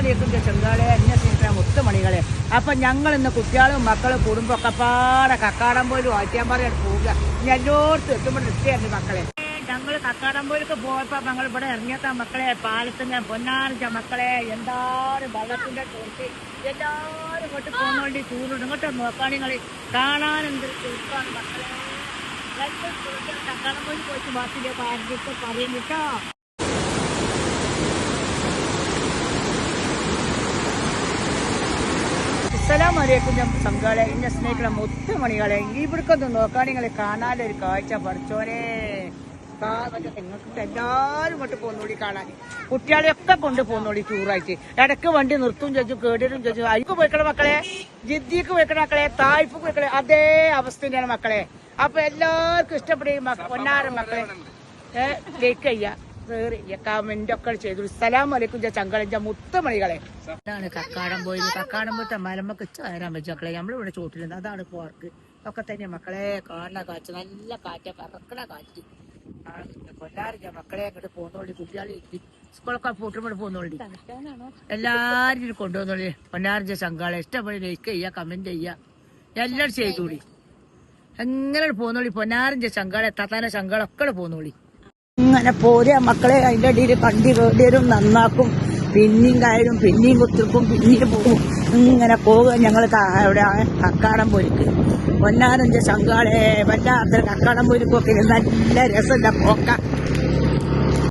അലൈക്കും ചെങ്കാളെ എന്നെ സ്നേഹിക്കുന്ന മുത്തുമണികളെ. അപ്പൊ ഞങ്ങൾ ഇന്ന് കുട്ടികളും മക്കളും കുടുംബമൊക്കെ പാടെ കക്കാടംപോയിലും ആറ്റിയാമ്പാറയാണ് പോവുക. ഇനി എല്ലായിടത്തും എത്തുമ്പോൾ നിർത്തിയായിരുന്നു മക്കളെ. ഞങ്ങൾ കക്കാടംപോയിലൊക്കെ പോയപ്പോ ഞങ്ങൾ ഇവിടെ ഇറങ്ങിയത്ത മക്കളെ പാലത്തിന് പൊന്നാറിച്ച മക്കളെ എന്താരും വെള്ളത്തിന്റെ ചോർത്തി എല്ലാരും ഇങ്ങോട്ട് പോകുന്നോണ്ടി ചൂടുണ്ട്. ഇങ്ങോട്ട് നോക്കാണിങ്ങള് കാണാനെന്ത് ചൂടാണ് മക്കളെ. കക്കാടംപോയിൽ പോയിട്ട് ബാക്കിയിലേക്ക് ആരൊക്കെ പറയുന്നിട്ടോ. അസ്സലാമു അലൈക്കും സംഘാളെ എന്നെ സ്നേഹിക്കുന്ന മുത്തുമണികളെ. ഇവിടേക്കൊന്ന് നോക്കാൻ നിങ്ങൾ കാണാനൊരു കാഴ്ച പഠിച്ചോനെ. നിങ്ങൾക്ക് എല്ലാവരും ഇങ്ങോട്ട് പോകുന്നോളി കാണാൻ. കുട്ടികളെയൊക്കെ കൊണ്ട് പോകുന്നോളി ടൂറായിട്ട്. ഇടയ്ക്ക് വണ്ടി നിർത്തും ചോദിച്ചു കേടരും ചോദിച്ചു. അരിക്ക് പോയിക്കണ മക്കളെ, ജിദ്ദിക്ക് പോയിക്കണ മക്കളെ, തായ്പക്ക് പോയിക്കണേ, അതേ അവസ്ഥ തന്നെയാണ് മക്കളെ. അപ്പൊ എല്ലാവർക്കും ഇഷ്ടപ്പെടുകയും പൊന്നാരം മക്കളെ ലൈക്ക് ചെയ്യാം, കമന്റ് ഒക്കെ ചെയ്തു. അസ്സലാമു അലൈക്കും ചങ്കള മുത്തുമണികളെ. അതാണ് കക്കാടംപോയിൽ. കക്കാടംപോയിലത്തെ മലമൊക്കെ ചേരാൻ വെച്ച മക്കളെ. നമ്മളിവിടെ ചോട്ടിലുണ്ട്, അതാണ് പാർക്ക് ഒക്കെ തന്നെ മക്കളെ. കാണുന്ന കാറ്റ്, നല്ല കാറ്റ്, പറക്കണ കാറ്റ്. കൊല്ലാറില്ല മക്കളെ. അങ്ങോട്ട് പോകുന്നോളി, കുട്ടികളെ സ്കൂളൊക്കെ പൂട്ടുമ്പോൾ പോകുന്നോളി, എല്ലാരും കൊണ്ടുപോകുന്നോളി. പൊന്നാറിന്റെ ചങ്കാളെ ഇഷ്ടപ്പെടി ലൈക്ക് ചെയ്യുക, കമന്റ് ചെയ്യുക, എല്ലാവരും ചെയ്തോളി. എങ്ങനെ പോകുന്നോളി. പൊന്നാറിന്റെ ചങ്കാളെ താത്താന്റെ ചങ്കാളൊക്കെ പോകുന്നോളി. ഇങ്ങനെ പോരാ മക്കളെ. അതിന്റെ അടിയിൽ കണ്ടി വേണ്ടിയരും നന്നാക്കും, പിന്നെയും കയറും, പിന്നെയും കുത്തിർക്കും, പിന്നെയും പോകും. ഇങ്ങനെ പോകുക ഞങ്ങൾ ഇവിടെ കക്കാടംപോയിക്ക്. പൊന്നാരഞ്ച ചങ്കാളെ വല്ലാത്ത കക്കാടംപോയിക്കൊക്കെ നല്ല രസമില്ല പോക്ക.